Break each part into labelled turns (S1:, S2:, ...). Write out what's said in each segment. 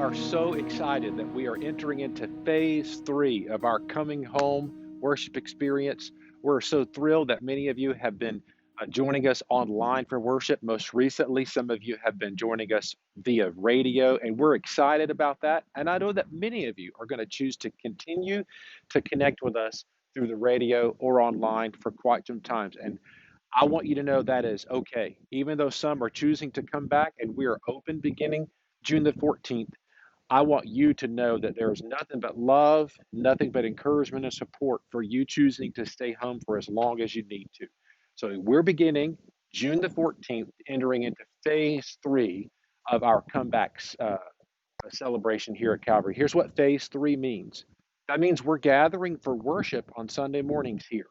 S1: are so excited that we are entering into phase three of our coming home worship experience. We're so thrilled that many of you have been joining us online for worship. Most recently, some of you have been joining us via radio, and we're excited about that. And I know that many of you are going to choose to continue to connect with us through the radio or online for quite some time. And I want you to know that is okay. Even though some are choosing to come back and we are open beginning June the 14th, I want you to know that there is nothing but love, nothing but encouragement and support for you choosing to stay home for as long as you need to. So we're beginning June the 14th, entering into phase three of our comebacks celebration here at Calvary. Here's what phase three means. That means we're gathering for worship on Sunday mornings here.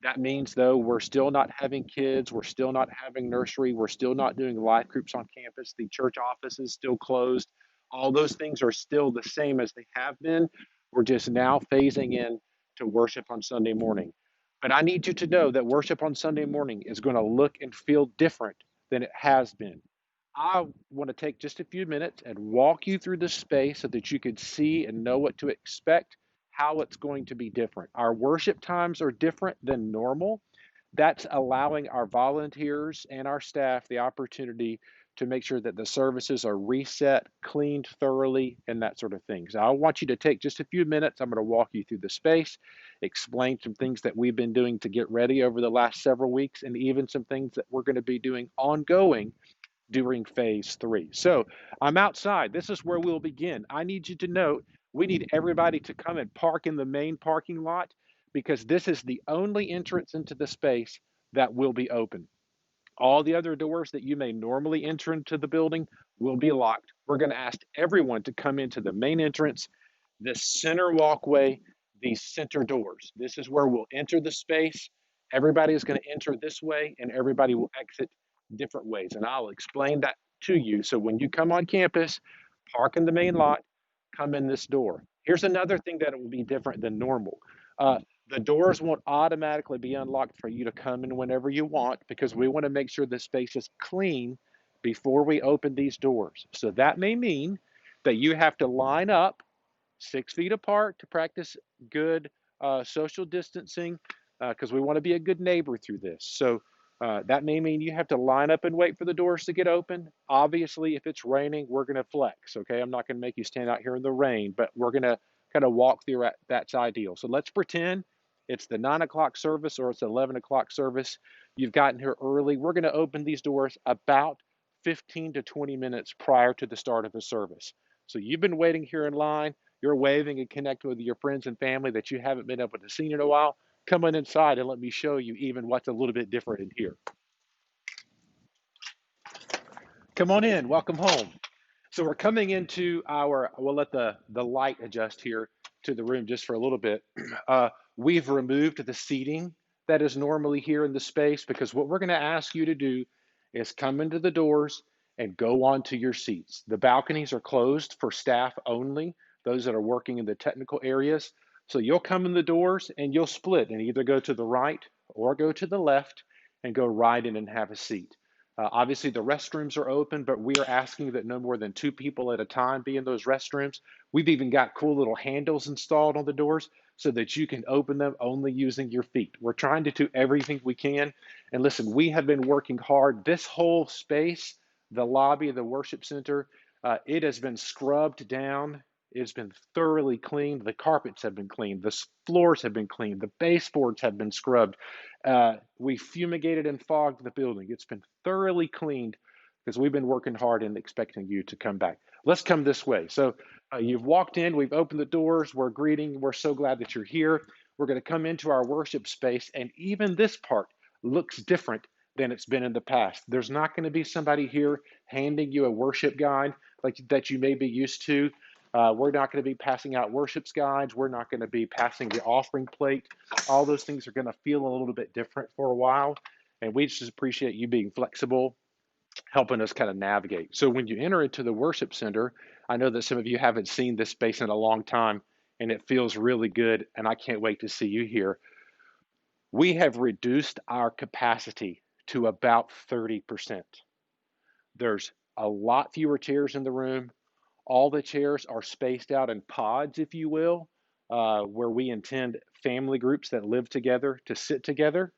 S1: That means, though, we're still not having kids, we're still not having nursery, we're still not doing life groups on campus, the church office is still closed. All those things are still the same as they have been. We're just now phasing in to worship on Sunday morning. But I need you to know that worship on Sunday morning is going to look and feel different than it has been. I want to take just a few minutes and walk you through the space so that you can see and know what to expect, how it's going to be different. Our worship times are different than normal. That's allowing our volunteers and our staff the opportunity to make sure that the services are reset, cleaned thoroughly, and that sort of thing. So I want you to take just a few minutes. I'm going to walk you through the space, explain some things that we've been doing to get ready over the last several weeks, and even some things that we're going to be doing ongoing during phase three. So I'm outside. This is where we'll begin. I need you to note we need everybody to come and park in the main parking lot because this is the only entrance into the space that will be open. All the other doors that you may normally enter into the building will be locked. We're going to ask everyone to come into the main entrance, this center walkway, these center doors. This is where we'll enter the space. Everybody is going to enter this way, and everybody will exit different ways. And I'll explain that to you. So when you come on campus, park in the main lot, come in this door. Here's another thing that it will be different than normal. The doors won't automatically be unlocked for you to come in whenever you want because we want to make sure the space is clean before we open these doors. So that may mean that you have to line up 6 feet apart to practice good social distancing because we want to be a good neighbor through this. So that may mean you have to line up and wait for the doors to get open. Obviously, if it's raining, we're going to flex. Okay, I'm not going to make you stand out here in the rain, but we're going to kind of walk through that's ideal. So let's pretend it's the 9 o'clock service or it's the 11 o'clock service. You've gotten here early. We're going to open these doors about 15 to 20 minutes prior to the start of the service. So you've been waiting here in line. You're waving and connecting with your friends and family that you haven't been able to see in a while. Come on inside and let me show you even what's a little bit different in here. Come on in. Welcome home. So we're coming into we'll let the light adjust here to the room just for a little bit. We've removed the seating that is normally here in the space because what we're going to ask you to do is come into the doors and go on to your seats. The balconies are closed for staff only, those that are working in the technical areas. So you'll come in the doors and you'll split and either go to the right or go to the left and go right in and have a seat. Obviously, the restrooms are open, but we are asking that no more than 2 people at a time be in those restrooms. We've even got cool little handles installed on the doors so that you can open them only using your feet. We're trying to do everything we can. And listen, we have been working hard. This whole space, the lobby of the worship center, it has been scrubbed down. It's been thoroughly cleaned. The carpets have been cleaned. The floors have been cleaned. The baseboards have been scrubbed. We fumigated and fogged the building. It's been thoroughly cleaned because we've been working hard and expecting you to come back. Let's come this way. So you've walked in. We've opened the doors. We're greeting. We're so glad that you're here. We're going to come into our worship space, and even this part looks different than it's been in the past. There's not going to be somebody here handing you a worship guide like that you may be used to. We're not going to be passing out worship guides. We're not going to be passing the offering plate. All those things are going to feel a little bit different for a while. And we just appreciate you being flexible, helping us kind of navigate. So when you enter into the worship center, I know that some of you haven't seen this space in a long time, and it feels really good. And I can't wait to see you here. We have reduced our capacity to about 30%. There's a lot fewer chairs in the room. All the chairs are spaced out in pods, if you will, where we intend family groups that live together to sit together.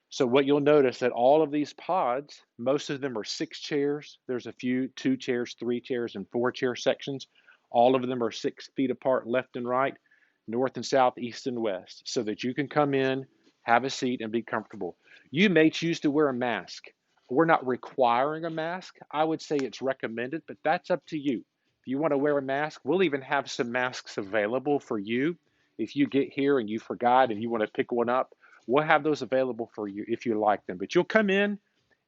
S1: So what you'll notice that all of these pods, most of them are 6 chairs. There's a few 2 chairs, 3 chairs, and 4 chair sections. All of them are 6 feet apart, left and right, north and south, east and west, so that you can come in, have a seat, and be comfortable. You may choose to wear a mask. We're not requiring a mask. I would say it's recommended, but that's up to you. If you want to wear a mask, we'll even have some masks available for you. If you get here and you forgot and you want to pick one up, we'll have those available for you if you like them. But you'll come in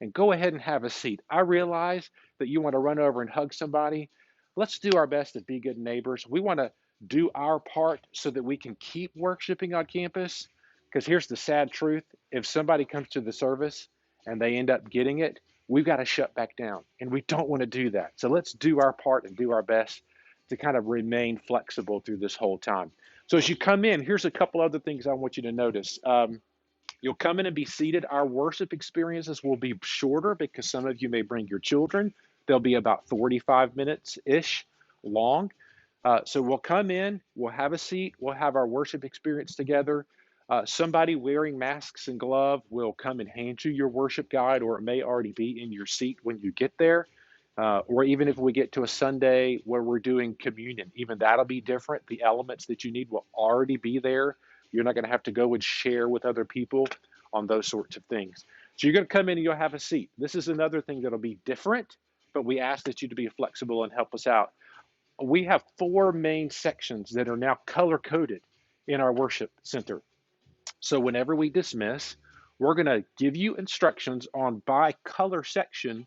S1: and go ahead and have a seat. I realize that you want to run over and hug somebody. Let's do our best to be good neighbors. We want to do our part so that we can keep worshiping on campus. Because here's the sad truth, if somebody comes to the service and they end up getting it, we've got to shut back down. And we don't want to do that. So let's do our part and do our best to kind of remain flexible through this whole time. So as you come in, here's a couple other things I want you to notice. You'll come in and be seated. Our worship experiences will be shorter because some of you may bring your children. They'll be about 45 minutes ish long. So we'll come in, we'll have a seat, we'll have our worship experience together. Somebody wearing masks and glove will come and hand you your worship guide, or it may already be in your seat when you get there. Or even if we get to a Sunday where we're doing communion, even that'll be different. The elements that you need will already be there. You're not going to have to go and share with other people on those sorts of things. So you're going to come in and you'll have a seat. This is another thing that'll be different, but we ask that you to be flexible and help us out. We have 4 main sections that are now color coded in our worship center. So whenever we dismiss, we're going to give you instructions on by color section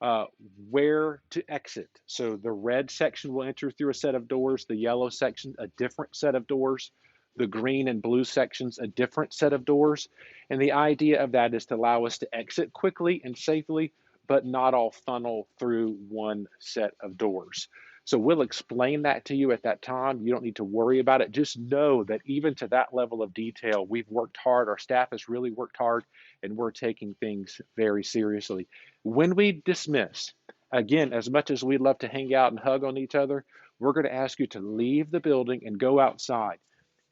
S1: uh, where to exit. So the red section will enter through a set of doors, the yellow section, a different set of doors, the green and blue sections, a different set of doors. And the idea of that is to allow us to exit quickly and safely, but not all funnel through one set of doors. So we'll explain that to you at that time. You don't need to worry about it. Just know that even to that level of detail, we've worked hard. Our staff has really worked hard, and we're taking things very seriously. When we dismiss, again, as much as we'd love to hang out and hug on each other, we're going to ask you to leave the building and go outside.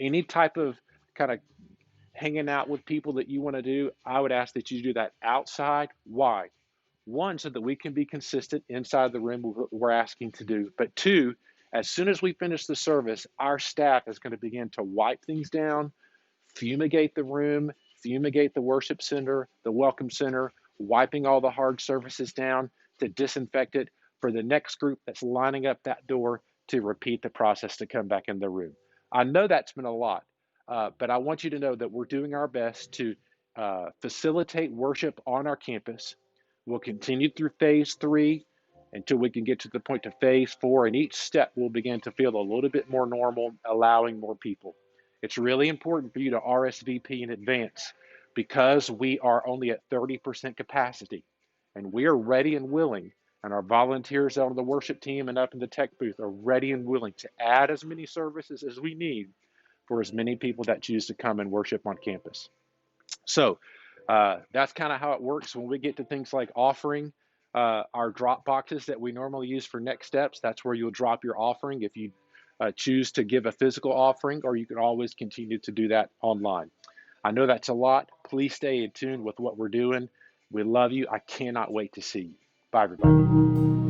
S1: Any type of kind of hanging out with people that you want to do, I would ask that you do that outside. Why? One, so that we can be consistent inside the room we're asking to do. But two, as soon as we finish the service, our staff is going to begin to wipe things down, fumigate the room, fumigate the worship center, the welcome center, wiping all the hard surfaces down to disinfect it for the next group that's lining up that door to repeat the process to come back in the room. I know that's been a lot, but I want you to know that we're doing our best to facilitate worship on our campus. We'll continue through phase 3 until we can get to the point of phase 4, and each step will begin to feel a little bit more normal, allowing more people. It's really important for you to RSVP in advance because we are only at 30% capacity, and we are ready and willing, and our volunteers on the worship team and up in the tech booth are ready and willing to add as many services as we need for as many people that choose to come and worship on campus. So that's kind of how it works when we get to things like offering. Our drop boxes that we normally use for next steps, that's where you'll drop your offering if you choose to give a physical offering, or you can always continue to do that online. I know that's a lot. Please stay in tune with what we're doing. We love you. I cannot wait to see you. Bye, everybody.